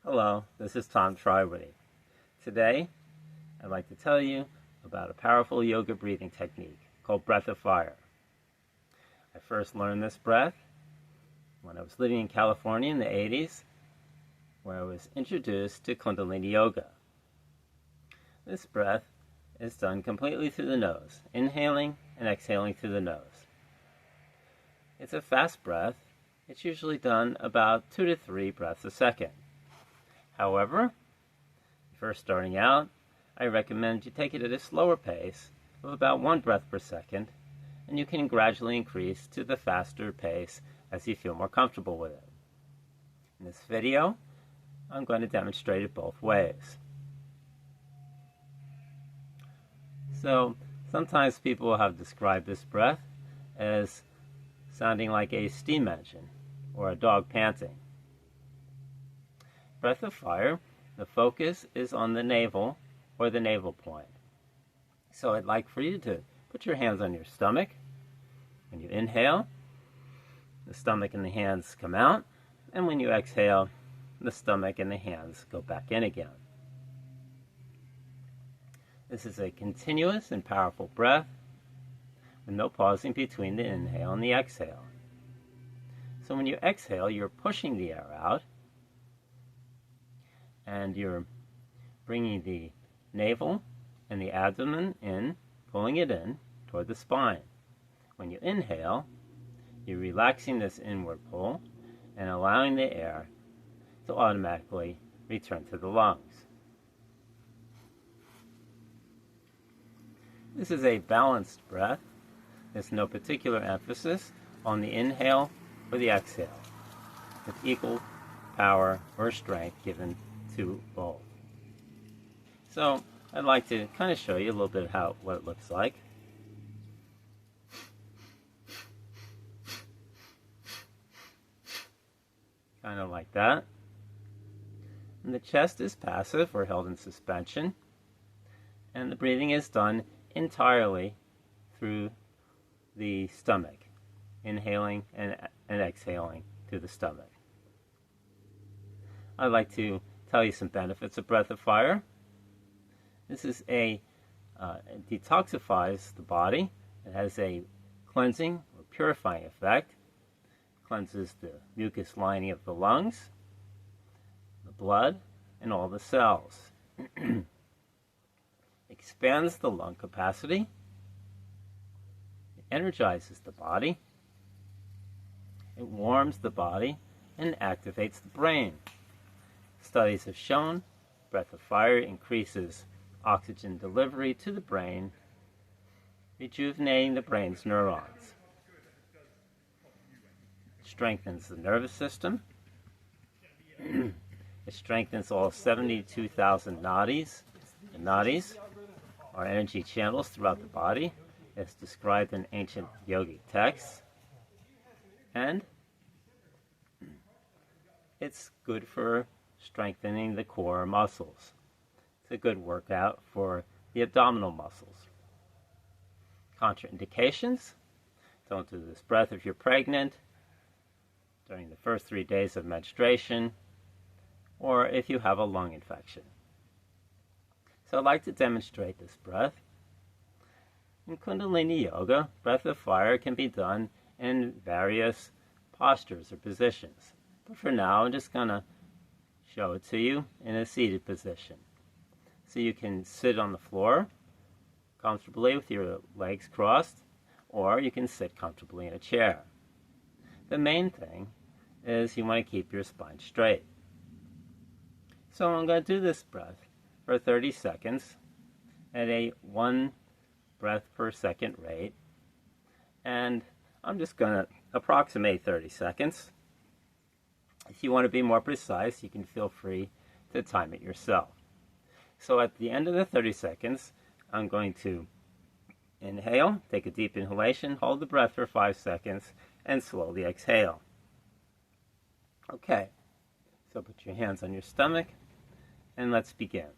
Hello, this is Tom Triwoody. Today, I'd like to tell you about a powerful yoga breathing technique called Breath of Fire. I first learned this breath when I was living in California in the 80s, where I was introduced to Kundalini yoga. This breath is done completely through the nose, inhaling and exhaling through the nose. It's a fast breath. It's usually done about 2 to 3 breaths a second. However, first starting out, I recommend you take it at a slower pace of about 1 breath per second, and you can gradually increase to the faster pace as you feel more comfortable with it. In this video, I'm going to demonstrate it both ways. So, sometimes people have described this breath as sounding like a steam engine or a dog panting. Breath of Fire, the focus is on the navel or the navel point. So I'd like for you to put your hands on your stomach. When you inhale, the stomach and the hands come out, and when you exhale, the stomach and the hands go back in again. This is a continuous and powerful breath with no pausing between the inhale and the exhale. So when you exhale, you're pushing the air out, and you're bringing the navel and the abdomen in, pulling it in toward the spine. When you inhale, you're relaxing this inward pull and allowing the air to automatically return to the lungs. This is a balanced breath. There's no particular emphasis on the inhale or the exhale, with equal power or strength given to both. So I'd like to kind of show you a little bit what it looks like. Kind of like that. And the chest is passive or held in suspension, and the breathing is done entirely through the stomach, inhaling and exhaling through the stomach. I'd like to tell you some benefits of Breath of Fire. This is it detoxifies the body. It has a cleansing or purifying effect. It cleanses the mucus lining of the lungs, the blood, and all the cells. Expands the lung capacity. It energizes the body. It warms the body and activates the brain. Studies have shown Breath of Fire increases oxygen delivery to the brain, rejuvenating the brain's neurons. It strengthens the nervous system. It strengthens all 72,000 nadis. The nadis are energy channels throughout the body, as described in ancient yogic texts. And it's good for strengthening the core muscles. It's a good workout for the abdominal muscles. Contraindications: don't do this breath if you're pregnant, during the first 3 days of menstruation, or if you have a lung infection. So I'd like to demonstrate this breath. In Kundalini yoga, Breath of Fire can be done in various postures or positions. But for now, I'm just going to show it to you in a seated position. So you can sit on the floor comfortably with your legs crossed, or you can sit comfortably in a chair. The main thing is you want to keep your spine straight. So I'm going to do this breath for 30 seconds at a 1 breath per second rate. And I'm just going to approximate 30 seconds. If you want to be more precise, you can feel free to time it yourself. So at the end of the 30 seconds, I'm going to inhale, take a deep inhalation, hold the breath for 5 seconds, and slowly exhale. Okay, so put your hands on your stomach, and let's begin.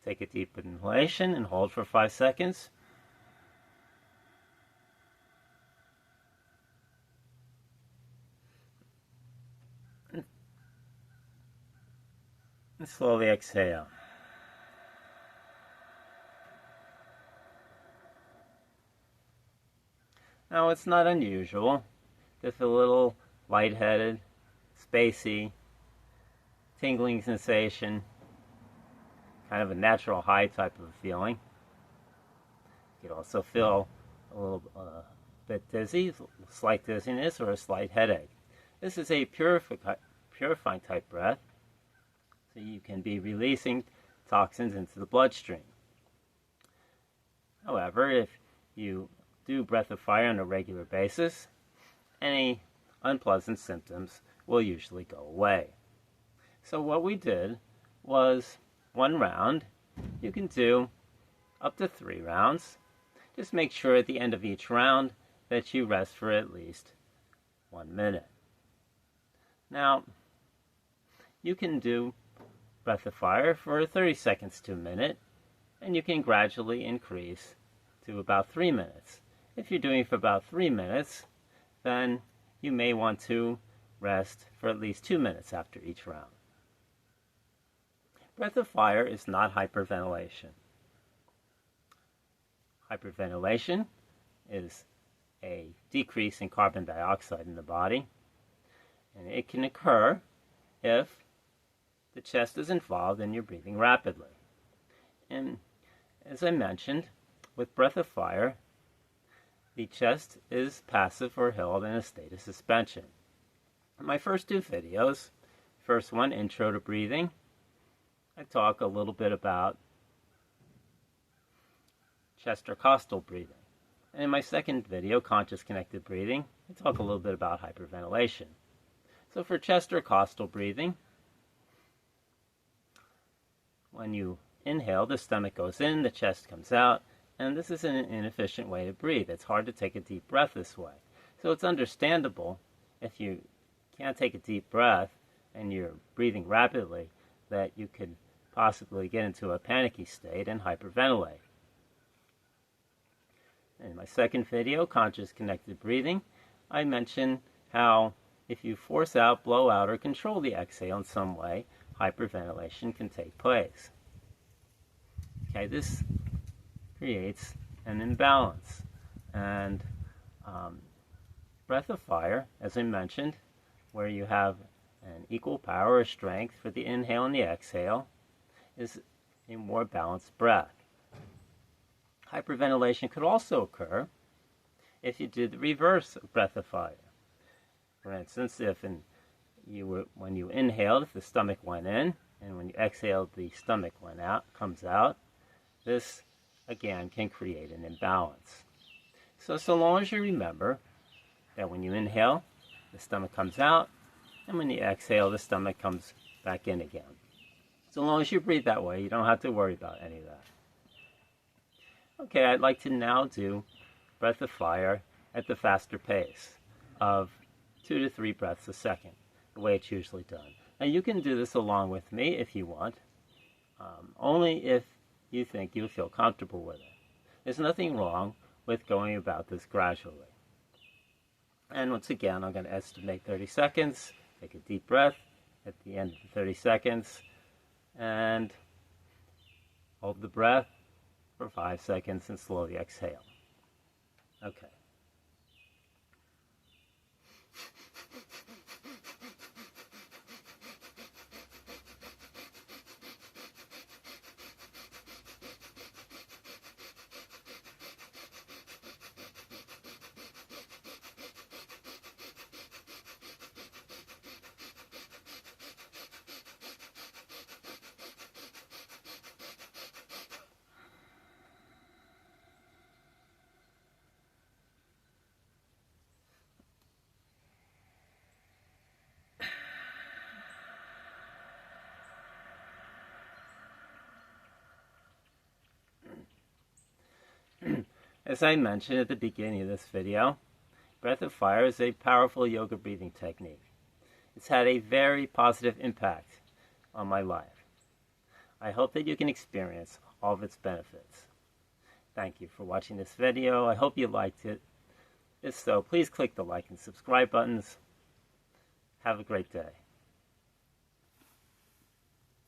Take a deep inhalation and hold for 5 seconds. And slowly exhale. Now, it's not unusual to feel a little lightheaded, spacey, tingling sensation, kind of a natural high type of feeling. You could also feel a little bit dizzy, slight dizziness, or a slight headache. This is a purifying type breath, so you can be releasing toxins into the bloodstream. However, if you do breath of fire on a regular basis, any unpleasant symptoms will usually go away. So what we did was 1 round. You can do up to 3 rounds. Just make sure at the end of each round that you rest for at least 1 minute. Now, you can do breath of fire for 30 seconds to a minute, and you can gradually increase to about 3 minutes. If you're doing it for about 3 minutes, then you may want to rest for at least 2 minutes after each round. Breath of fire is not hyperventilation. Hyperventilation is a decrease in carbon dioxide in the body, and it can occur if the chest is involved and you're breathing rapidly. And as I mentioned, with breath of fire, the chest is passive or held in a state of suspension. In my first 2 videos, first one, Intro to Breathing, I talk a little bit about chest or costal breathing. And in my second video, Conscious Connected Breathing, I talk a little bit about hyperventilation. So for chest or costal breathing, when you inhale, the stomach goes in, the chest comes out, and this is an inefficient way to breathe. It's hard to take a deep breath this way. So it's understandable if you can't take a deep breath and you're breathing rapidly that you could possibly get into a panicky state and hyperventilate. In my second video, Conscious Connected Breathing, I mentioned how if you force out, blow out, or control the exhale in some way, hyperventilation can take place. Okay, this creates an imbalance. And breath of fire, as I mentioned, where you have an equal power or strength for the inhale and the exhale, is a more balanced breath. Hyperventilation could also occur if you did the reverse of breath of fire. For instance, if when you inhaled, if the stomach went in, and when you exhaled, the stomach comes out, this again can create an imbalance. So long as you remember that when you inhale, the stomach comes out, and when you exhale, the stomach comes back in again. So long as you breathe that way, you don't have to worry about any of that. Okay, I'd like to now do breath of fire at the faster pace of 2 to 3 breaths a second, the way it's usually done. Now you can do this along with me if you want, only if you think you feel comfortable with it. There's nothing wrong with going about this gradually. And once again, I'm going to estimate 30 seconds, take a deep breath at the end of the 30 seconds, and hold the breath for 5 seconds and slowly exhale. Okay. As I mentioned at the beginning of this video, breath of fire is a powerful yoga breathing technique. It's had a very positive impact on my life. I hope that you can experience all of its benefits. Thank you for watching this video. I hope you liked it. If so, please click the like and subscribe buttons. Have a great day.